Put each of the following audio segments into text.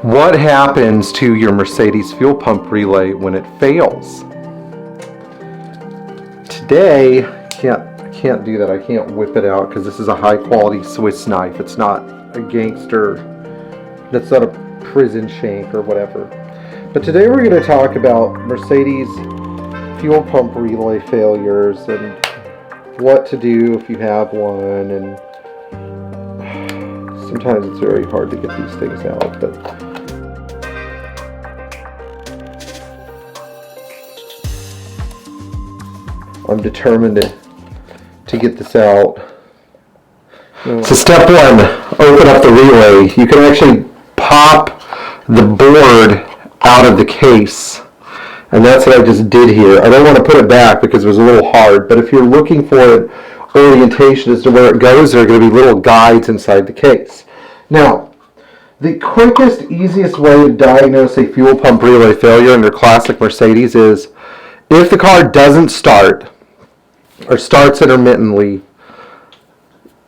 What happens to your Mercedes fuel pump relay when it fails? Today, I can't do that. I can't whip it out because this is a high quality Swiss knife. It's not a gangster, that's not a prison shank or whatever. But today we're going to talk about Mercedes fuel pump relay failures and what to do if you have one. And sometimes it's very hard to get these things out, but I'm determined to get this out. So step one, open up the relay. You can actually pop the board out of the case. And that's what I just did here. I don't want to put it back because it was a little hard, but if you're looking for an orientation as to where it goes, there are going to be little guides inside the case. Now, the quickest, easiest way to diagnose a fuel pump relay failure under Classic Mercedes is if the car doesn't start or starts intermittently.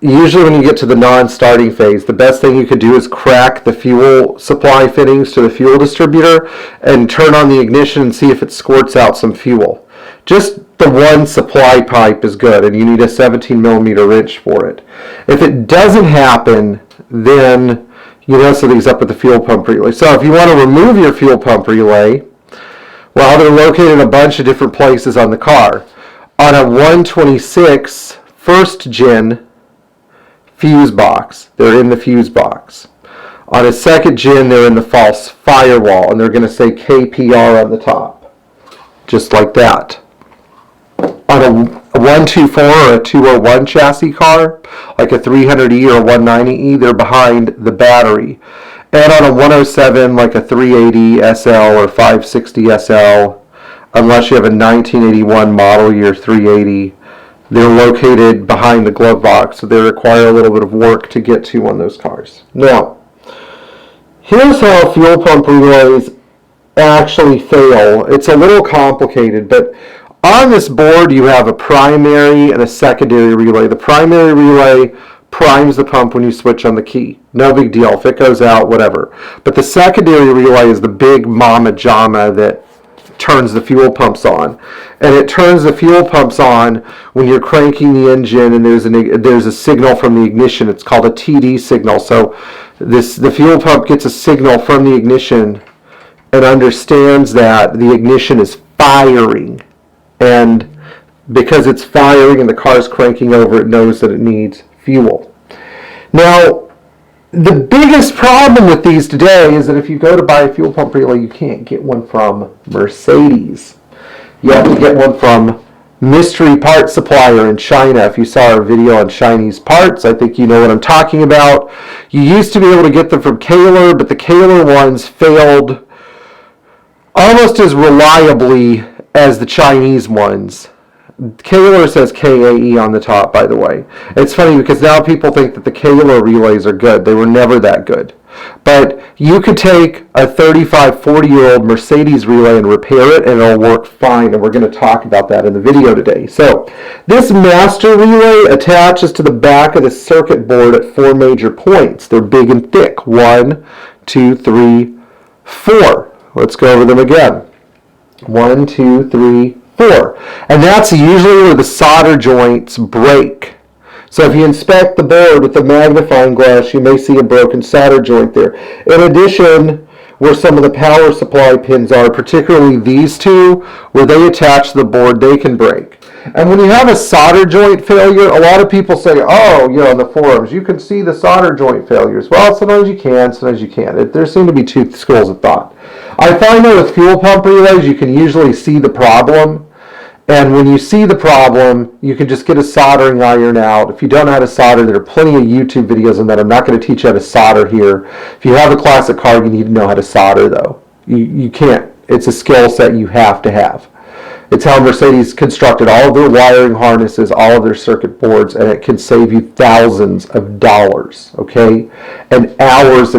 Usually when you get to the non-starting phase, the best thing you could do is crack the fuel supply fittings to the fuel distributor and turn on the ignition and see if it squirts out some fuel. Just the one supply pipe is good, and you need a 17mm wrench for it. If it doesn't happen, then you know something's up with the fuel pump relay. So if you want to remove your fuel pump relay, well, they're located in a bunch of different places on the car. On a 126 first gen fuse box, they're in the fuse box. On a second gen, they're in the false firewall, and they're going to say KPR on the top, just like that. On a 124 or a 201 chassis car, like a 300E or a 190E, they're behind the battery. And on a 107, like a 380 SL or 560 SL, unless you have a 1981 model year 380, they're located behind the glove box, so they require a little bit of work to get to on those cars. Now, here's how fuel pump relays actually fail. It's a little complicated, but on this board you have a primary and a secondary relay. The primary relay primes the pump when you switch on the key. No big deal. If it goes out, whatever. But the secondary relay is the big mama jama that turns the fuel pumps on, and it turns the fuel pumps on when you're cranking the engine and there's a signal from the ignition. It's called a TD signal. So the fuel pump gets a signal from the ignition and understands that the ignition is firing, and because it's firing and the car's cranking over, it knows that it needs fuel. Now, the biggest problem with these today is that if you go to buy a fuel pump relay, you can't get one from Mercedes. You have to get one from mystery part supplier in China. If you saw our video on Chinese parts, I think you know what I'm talking about. You used to be able to get them from Kaler, but the Kaler ones failed almost as reliably as the Chinese ones. Kaler says KAE on the top, by the way. It's funny because now people think that the Kaler relays are good. They were never that good. But you could take a 35, 40-year-old Mercedes relay and repair it, and it'll work fine. And we're going to talk about that in the video today. So this master relay attaches to the back of the circuit board at 4 major points. They're big and thick. 1, 2, 3, 4. Let's go over them again. 1, 2, 3, 4. And that's usually where the solder joints break. So if you inspect the board with the magnifying glass, you may see a broken solder joint there. In addition, where some of the power supply pins are, particularly these two, where they attach to the board, they can break. And when you have a solder joint failure, a lot of people say, oh, in the forums, you can see the solder joint failures. Well, sometimes you can, sometimes you can't. There seem to be two schools of thought. I find that with fuel pump relays, you can usually see the problem. And when you see the problem, you can just get a soldering iron out. If you don't know how to solder, there are plenty of YouTube videos on that. I'm not going to teach you how to solder here. If you have a classic car, you need to know how to solder, though. You can't. It's a skill set you have to have. It's how Mercedes constructed all of their wiring harnesses, all of their circuit boards, and it can save you thousands of dollars, okay? And hours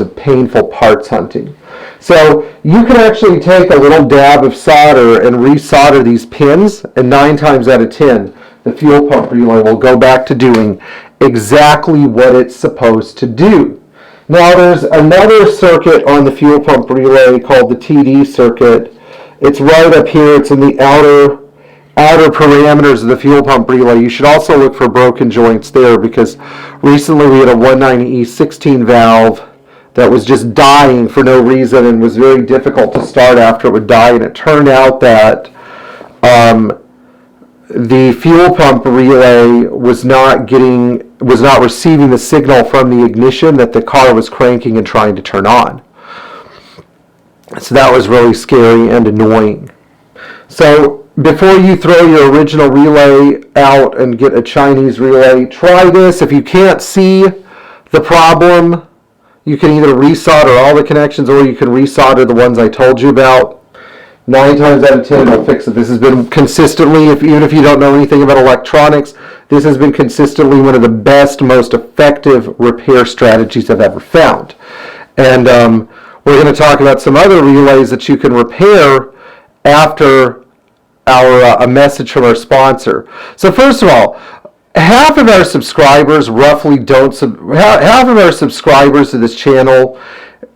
of painful parts hunting. So you can actually take a little dab of solder and resolder these pins, and 9 times out of 10, the fuel pump relay will go back to doing exactly what it's supposed to do. Now there's another circuit on the fuel pump relay called the TD circuit. It's right up here. It's in the outer parameters of the fuel pump relay. You should also look for broken joints there, because recently we had a 190E16 valve that was just dying for no reason and was very difficult to start after it would die, and it turned out that the fuel pump relay was not receiving the signal from the ignition that the car was cranking and trying to turn on. So that was really scary and annoying. So before you throw your original relay out and get a Chinese relay, try this. If you can't see the problem, you can either resolder all the connections, or you can resolder the ones I told you about. 9 times out of 10 it'll fix it. This has been consistently, even if you don't know anything about electronics, this has been consistently one of the best, most effective repair strategies I've ever found. And we're going to talk about some other relays that you can repair after a message from our sponsor. So first of all, half of our subscribers roughly half of our subscribers to this channel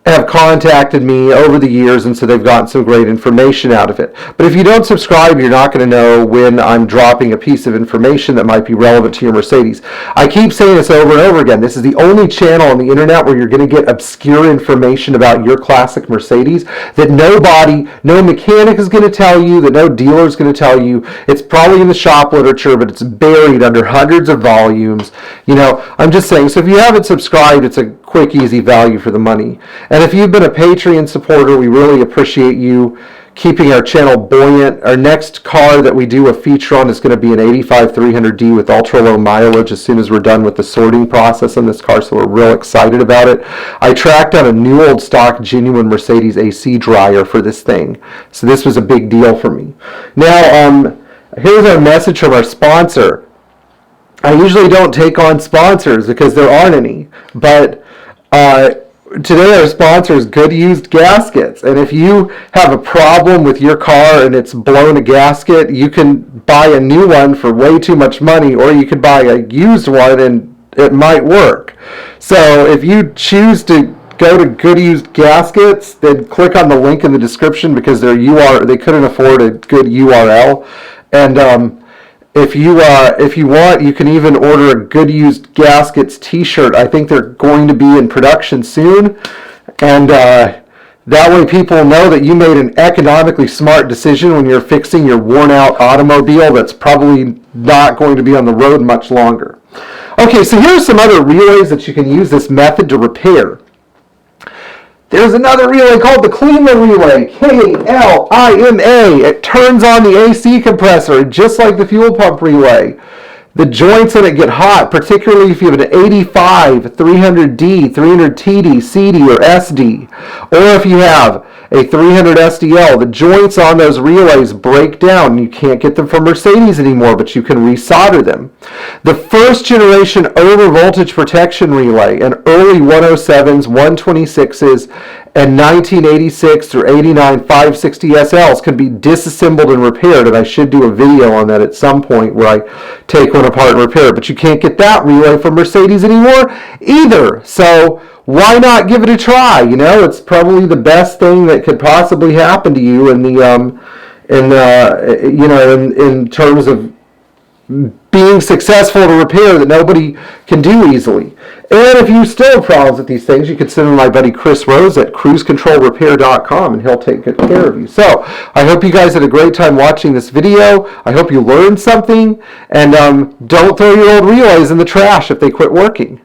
have contacted me over the years, and so they've gotten some great information out of it. But if you don't subscribe, you're not going to know when I'm dropping a piece of information that might be relevant to your Mercedes. I keep saying this over and over again. This is the only channel on the internet where you're going to get obscure information about your classic Mercedes that no mechanic is going to tell you, that no dealer is going to tell you. It's probably in the shop literature, but it's buried under hundreds of volumes. You know, I'm just saying, so if you haven't subscribed, it's a quick, easy value for the money. And if you've been a Patreon supporter, we really appreciate you keeping our channel buoyant. Our next car that we do a feature on is going to be an 85 300D with ultra low mileage as soon as we're done with the sorting process on this car, so we're real excited about it. I tracked down a new old stock genuine Mercedes AC dryer for this thing, so this was a big deal for me. Now, here's our message from our sponsor. I usually don't take on sponsors because there aren't any, but today our sponsor is Good Used Gaskets, and if you have a problem with your car and it's blown a gasket, you can buy a new one for way too much money, or you could buy a used one and it might work. So if you choose to go to Good Used Gaskets, then click on the link in the description, because they couldn't afford a good URL. And if you want, you can even order a Good Used Gaskets t-shirt. I think they're going to be in production soon, and that way people know that you made an economically smart decision when you're fixing your worn-out automobile that's probably not going to be on the road much longer. Okay, so here's some other relays that you can use this method to repair. There's another relay called the Klima relay, K-L-I-M-A. It turns on the AC compressor, just like the fuel pump relay. The joints in it get hot, particularly if you have an 85, 300D, 300TD, CD, or SD. Or if you have a 300 SDL, the joints on those relays break down. You can't get them from Mercedes anymore, but you can resolder them. The first generation overvoltage protection relay and early 107s, 126s, and 1986 through 89 560 SLs can be disassembled and repaired, and I should do a video on that at some point where I take one apart and repair it, but you can't get that relay from Mercedes anymore either. So why not give it a try? You know, it's probably the best thing that could possibly happen to you in terms of being successful to repair that nobody can do easily. And if you still have problems with these things, you can send my buddy Chris Rose at cruisecontrolrepair.com, and he'll take good care of you. So I hope you guys had a great time watching this video. I hope you learned something, and don't throw your old relays in the trash if they quit working.